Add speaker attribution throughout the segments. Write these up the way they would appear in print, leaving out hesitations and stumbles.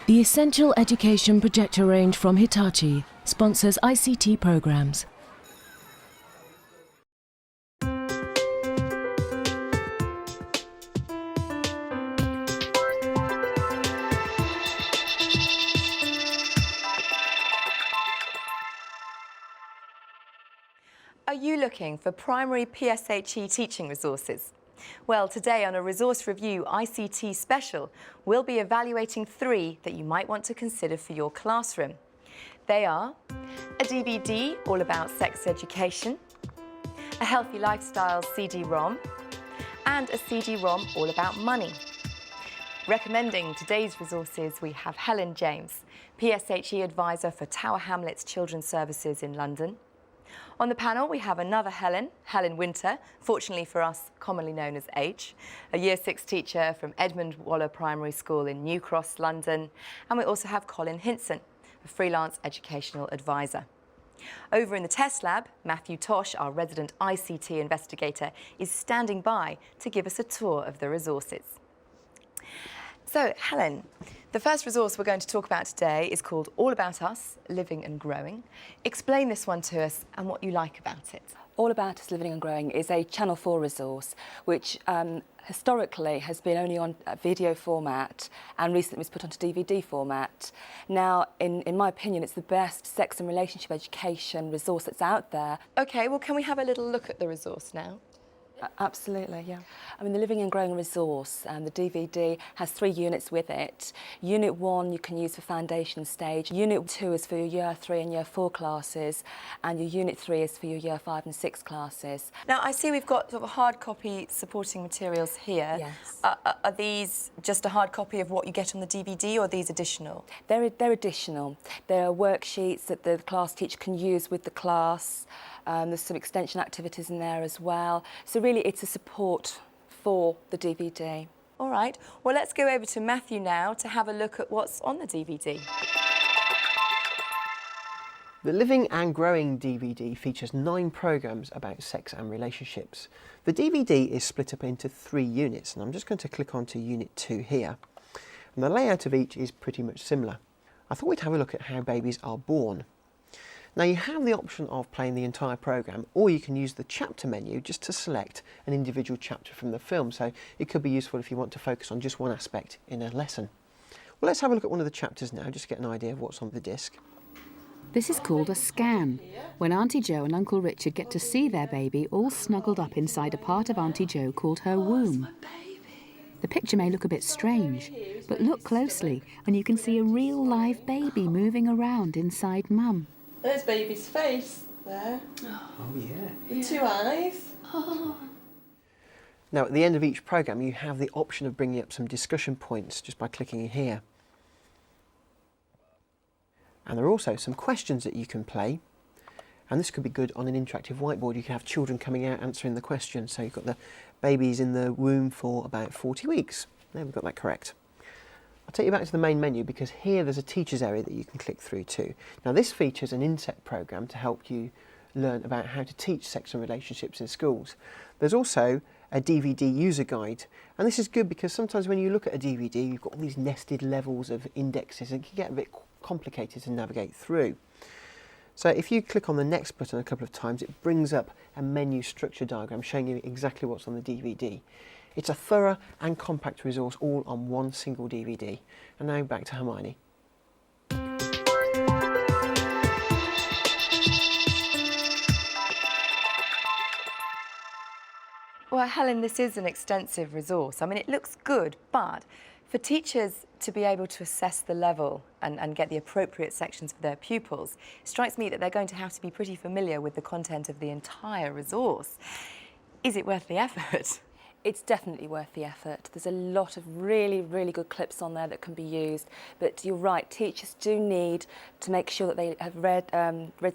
Speaker 1: The Essential Education projector range from Hitachi sponsors ICT programs.
Speaker 2: Are you looking for primary PSHE teaching resources? Well, today on a Resource Review ICT special, we'll be evaluating 3 that you might want to consider for your classroom. They are a DVD all about sex education, a healthy lifestyle CD Rom, and a CD Rom all about money. Recommending today's resources, we have Helen James, PSHE advisor for Tower Hamlets Children's Services in London. On the panel, we have another Helen, Helen Winter, fortunately for us, commonly known as H, a Year 6 teacher from Edmund Waller Primary School in New Cross, London. And we also have Colin Hinson, a freelance educational advisor. Over in the test lab, Matthew Tosh, our resident ICT investigator, is standing by to give us a tour of the resources. So, Helen, the first resource we're going to talk about today is called All About Us, Living and Growing. Explain this one to us and what you like about it.
Speaker 3: All About Us Living and Growing is a Channel 4 resource which historically has been only on video format and recently was put onto DVD format. Now, in my opinion, it's the best sex and relationship education resource that's out there.
Speaker 2: OK, well, can we have a little look at the resource now?
Speaker 3: Absolutely, yeah. I mean, the Living and Growing resource, the DVD has 3 units with it. Unit 1 you can use for foundation stage. Unit 2 is for your Year 3 and Year 4 classes, and your Unit 3 is for your Year 5 and 6 classes.
Speaker 2: Now, I see we've got sort of hard copy supporting materials here.
Speaker 3: Yes.
Speaker 2: Are these just a hard copy of what you get on the DVD, or are these additional?
Speaker 3: They're additional. There are worksheets that the class teacher can use with the class. There's some extension activities in there as well. So really it's a support for the DVD.
Speaker 2: All right, well, let's go over to Matthew now to have a look at what's on the DVD.
Speaker 4: The Living and Growing DVD features 9 programmes about sex and relationships. The DVD is split up into 3 units, and I'm just going to click onto Unit 2 here. And the layout of each is pretty much similar. I thought we'd have a look at how babies are born. Now, you have the option of playing the entire programme, or you can use the chapter menu just to select an individual chapter from the film, so it could be useful if you want to focus on just one aspect in a lesson. Well, let's have a look at one of the chapters now, just to get an idea of what's on the disc.
Speaker 5: This is called a scan, when Auntie Jo and Uncle Richard get to see their baby all snuggled up inside a part of Auntie Jo called her womb. The picture may look a bit strange, but look closely and you can see a real live baby moving around inside Mum.
Speaker 6: There's baby's face there.
Speaker 4: Oh, yeah.
Speaker 6: With 2 eyes.
Speaker 4: Now, at the end of each programme, you have the option of bringing up some discussion points just by clicking in here. And there are also some questions that you can play. And this could be good on an interactive whiteboard. You can have children coming out answering the questions. So you've got the babies in the womb for about 40 weeks. There, we've got that correct. I'll take you back to the main menu because here there's a teachers area that you can click through to. Now, this features an insect programme to help you learn about how to teach sex and relationships in schools. There's also a DVD user guide, and this is good because sometimes when you look at a DVD you've got all these nested levels of indexes and it can get a bit complicated to navigate through. So if you click on the next button a couple of times, it brings up a menu structure diagram showing you exactly what's on the DVD. It's a thorough and compact resource all on one single DVD. And now back to Hermione.
Speaker 2: Well, Helen, this is an extensive resource. I mean, it looks good, but for teachers to be able to assess the level and get the appropriate sections for their pupils, it strikes me that they're going to have to be pretty familiar with the content of the entire resource. Is it worth the effort?
Speaker 3: It's definitely worth the effort. There's a lot of really, really good clips on there that can be used. But you're right, teachers do need to make sure that they have read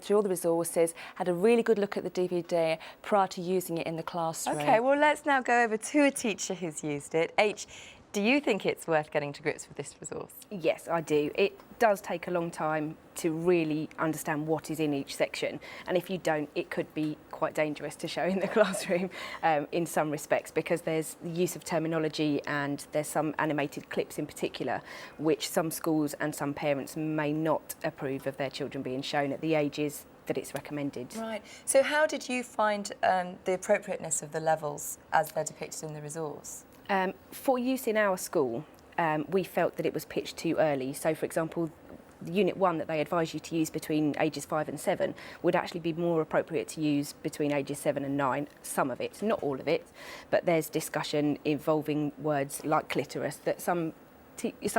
Speaker 3: through all the resources, had a really good look at the DVD prior to using it in the classroom.
Speaker 2: OK, well, let's now go over to a teacher who's used it. H, Do you think it's worth getting to grips with this resource?
Speaker 7: Yes, I do. It does take a long time to really understand what is in each section, and if you don't, it could be quite dangerous to show in the classroom in some respects, because there's the use of terminology and there's some animated clips in particular which some schools and some parents may not approve of their children being shown at the ages that it's recommended.
Speaker 2: Right. So how did you find the appropriateness of the levels as they're depicted in the resource?
Speaker 7: For use in our school, we felt that it was pitched too early. So, for example, the Unit 1 that they advise you to use between ages 5 and 7 would actually be more appropriate to use between ages 7 and 9, some of it, not all of it, but there's discussion involving words like clitoris that some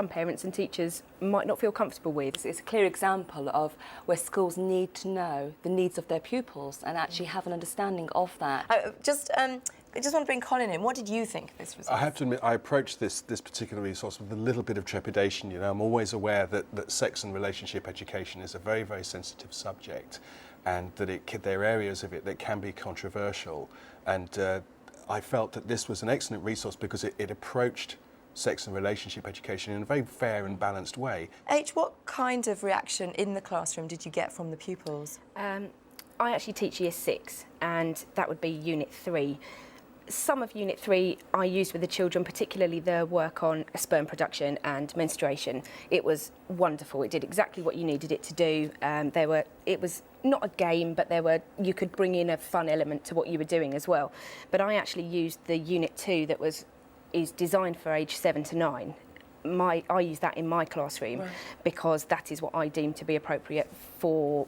Speaker 7: parents and teachers might not feel comfortable with.
Speaker 3: It's a clear example of where schools need to know the needs of their pupils and actually have an understanding of that.
Speaker 2: I just want to bring Colin in. What did you think of this resource?
Speaker 8: I have to admit, I approached this particular resource with a little bit of trepidation. You know, I'm always aware that sex and relationship education is a very, very sensitive subject, and that there are areas of it that can be controversial. And I felt that this was an excellent resource because it approached sex and relationship education in a very fair and balanced way.
Speaker 2: H, what kind of reaction in the classroom did you get from the pupils?
Speaker 7: I actually teach Year 6, and that would be Unit 3. Some of Unit 3 I used with the children, particularly the work on sperm production and menstruation. It was wonderful. It did exactly what you needed it to do. It was not a game, but you could bring in a fun element to what you were doing as well. But I actually used the Unit 2 that is designed for age 7 to 9. I use that in my classroom, right, because that is what I deem to be appropriate for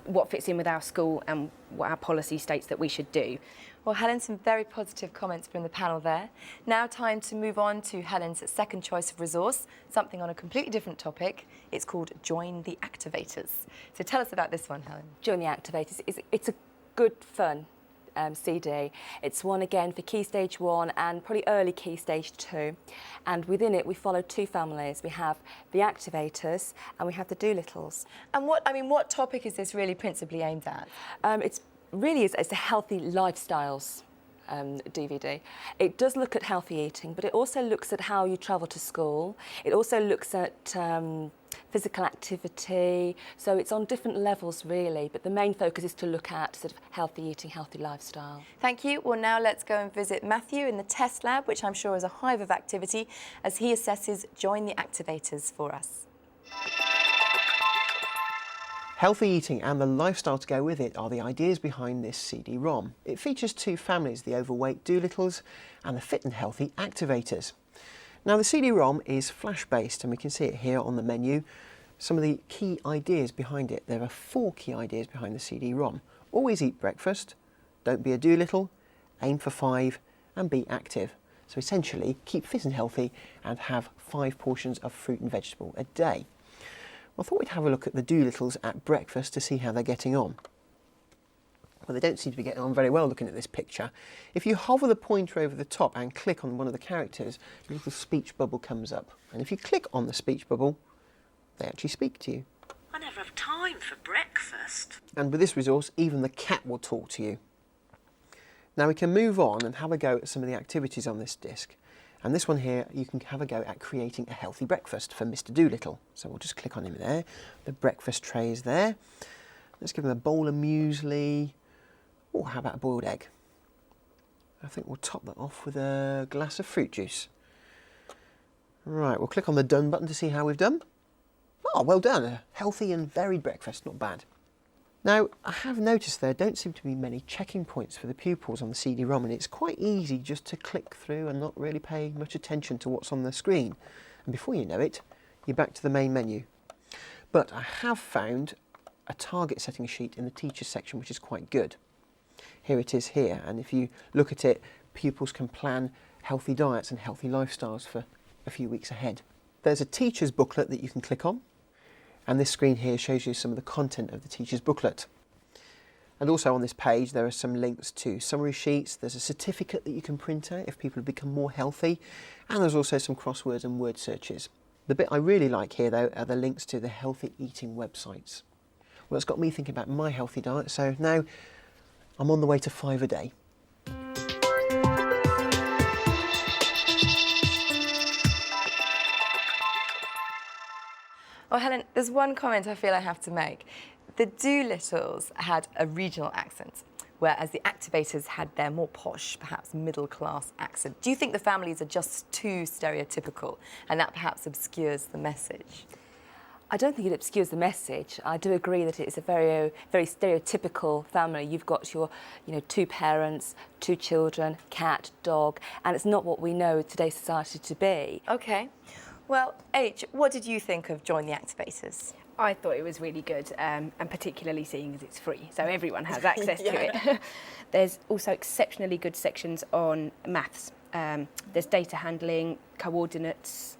Speaker 7: what fits in with our school and what our policy states that we should do.
Speaker 2: Well, Helen, some very positive comments from the panel there. Now time to move on to Helen's second choice of resource, something on a completely different topic. It's called Join the Activators. So tell us about this one, Helen.
Speaker 3: Join the Activators. It's a good fun CD. It's one again for Key Stage 1 and probably early Key Stage 2. And within it we follow two families. We have the Activators and we have the Doolittles.
Speaker 2: And what topic is this really principally aimed at?
Speaker 3: It's a healthy lifestyles DVD. It does look at healthy eating, but it also looks at how you travel to school. It also looks at physical activity. So it's on different levels really, but the main focus is to look at sort of healthy eating, healthy lifestyle.
Speaker 2: Thank you. Well, now let's go and visit Matthew in the test lab, which I'm sure is a hive of activity, as he assesses Join the Activators for us.
Speaker 4: Healthy eating and the lifestyle to go with it are the ideas behind this CD Rom. It features two families, the overweight Doolittles and the fit and healthy Activators. Now the CD Rom is flash based and we can see it here on the menu. Some of the key ideas behind it. There are 4 key ideas behind the CD Rom. Always eat breakfast, don't be a Doolittle, aim for 5 and be active. So essentially keep fit and healthy and have 5 portions of fruit and vegetable a day. I thought we'd have a look at the Doolittles at breakfast to see how they're getting on. Well, they don't seem to be getting on very well looking at this picture. If you hover the pointer over the top and click on one of the characters, a little speech bubble comes up. And if you click on the speech bubble, they actually speak to you.
Speaker 9: I never have time for breakfast.
Speaker 4: And with this resource, even the cat will talk to you. Now we can move on and have a go at some of the activities on this disc. And this one here, you can have a go at creating a healthy breakfast for Mr. Doolittle. So we'll just click on him there. The breakfast tray is there. Let's give him a bowl of muesli. Oh, how about a boiled egg? I think we'll top that off with a glass of fruit juice. Right, we'll click on the done button to see how we've done. Oh, well done. A healthy and varied breakfast, not bad. Now, I have noticed there don't seem to be many checking points for the pupils on the CD Rom, and it's quite easy just to click through and not really pay much attention to what's on the screen. And before you know it, you're back to the main menu. But I have found a target setting sheet in the teachers section, which is quite good. Here it is here, and if you look at it, pupils can plan healthy diets and healthy lifestyles for a few weeks ahead. There's a teacher's booklet that you can click on. And this screen here shows you some of the content of the teacher's booklet. And also on this page there are some links to summary sheets, there's a certificate that you can print out if people have become more healthy, and there's also some crosswords and word searches. The bit I really like here though are the links to the healthy eating websites. Well, it's got me thinking about my healthy diet, so now I'm on the way to 5 a day.
Speaker 2: Well, Helen, there's one comment I feel I have to make. The Doolittles had a regional accent, whereas the Activators had their more posh, perhaps middle-class accent. Do you think the families are just too stereotypical and that perhaps obscures the message?
Speaker 3: I don't think it obscures the message. I do agree that it is a very, very stereotypical family. You've got your, two parents, two children, cat, dog, and it's not what we know today's society to be.
Speaker 2: OK. Well, H, what did you think of Join the Activators?
Speaker 7: I thought it was really good, and particularly seeing as it's free, so everyone has access to it. There's also exceptionally good sections on maths. There's data handling, coordinates,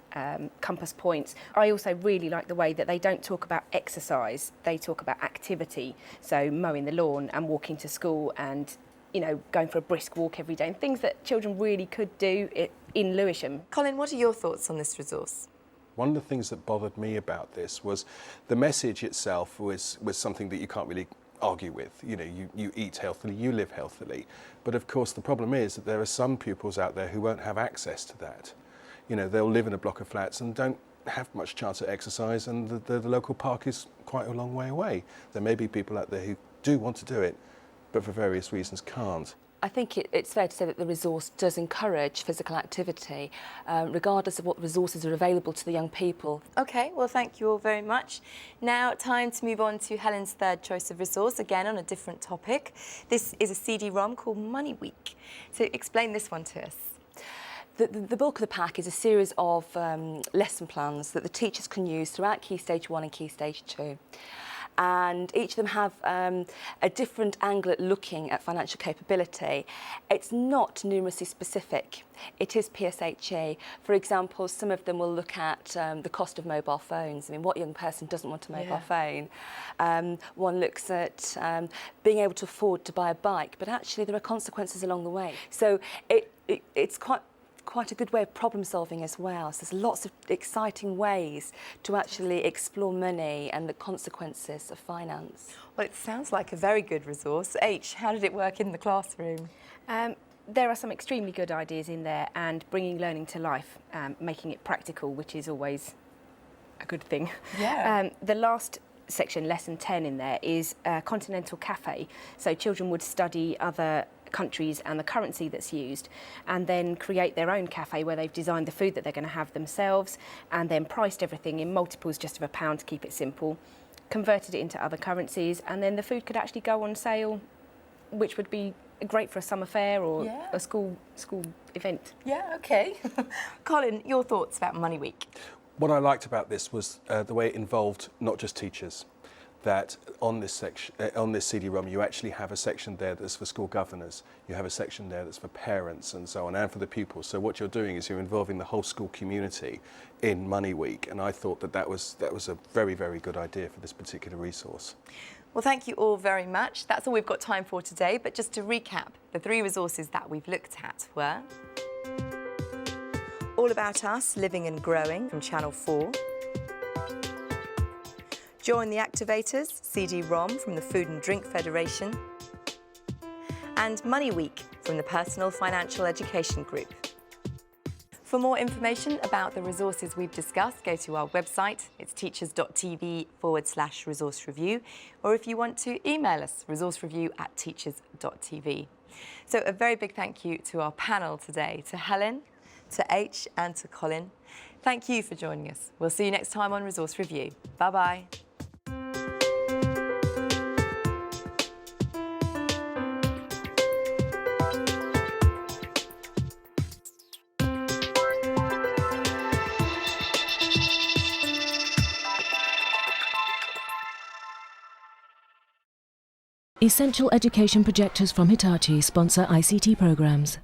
Speaker 7: compass points. I also really like the way that they don't talk about exercise, they talk about activity. So mowing the lawn and walking to school and, going for a brisk walk every day, and things that children really could do in Lewisham.
Speaker 2: Colin, what are your thoughts on this resource?
Speaker 8: One of the things that bothered me about this was the message itself was something that you can't really argue with. You eat healthily, you live healthily. But of course the problem is that there are some pupils out there who won't have access to that. They'll live in a block of flats and don't have much chance at exercise, and the local park is quite a long way away. There may be people out there who do want to do it, but for various reasons can't.
Speaker 3: I think it's fair to say that the resource does encourage physical activity, regardless of what resources are available to the young people.
Speaker 2: OK, well, thank you all very much. Now, time to move on to Helen's third choice of resource, again on a different topic. This is a CD Rom called Money Week. So explain this one to us.
Speaker 3: The bulk of the pack is a series of lesson plans that the teachers can use throughout Key Stage 1 and Key Stage 2. And each of them have a different angle at looking at financial capability. It's not numeracy specific. It is PSHE. For example, some of them will look at the cost of mobile phones. I mean, what young person doesn't want a mobile phone? One looks at being able to afford to buy a bike, but actually there are consequences along the way. So it's quite a good way of problem solving as well. So there's lots of exciting ways to actually explore money and the consequences of finance.
Speaker 2: Well, it sounds like a very good resource. H, how did it work in the classroom?
Speaker 7: There are some extremely good ideas in there, and bringing learning to life, making it practical, which is always a good thing.
Speaker 2: Yeah.
Speaker 7: The last section, lesson 10 in there, is a continental cafe. So children would study other countries and the currency that's used, and then create their own cafe where they've designed the food that they're going to have themselves, and then priced everything in multiples just of £1 to keep it simple, converted it into other currencies, and then the food could actually go on sale, which would be great for a summer fair or a school event.
Speaker 2: Yeah, OK. Colin, your thoughts about Money Week?
Speaker 8: What I liked about this was the way it involved not just teachers. That on this section, on this CD-ROM, you actually have a section there that's for school governors. You have a section there that's for parents and so on, and for the pupils. So what you're doing is you're involving the whole school community in Money Week, and I thought that was a very, very good idea for this particular resource.
Speaker 2: Well, thank you all very much. That's all we've got time for today. But just to recap, the 3 resources that we've looked at were All About Us, Living and Growing from Channel 4. Join the Activators, CD Rom from the Food and Drink Federation, and Money Week from the Personal Financial Education Group. For more information about the resources we've discussed, go to our website. It's teachers.tv/resource review, or if you want to email us, resourcereview@teachers.tv. So a very big thank you to our panel today, to Helen, to H and to Colin. Thank you for joining us. We'll see you next time on Resource Review. Bye-bye.
Speaker 1: Essential education projectors from Hitachi sponsor ICT programs.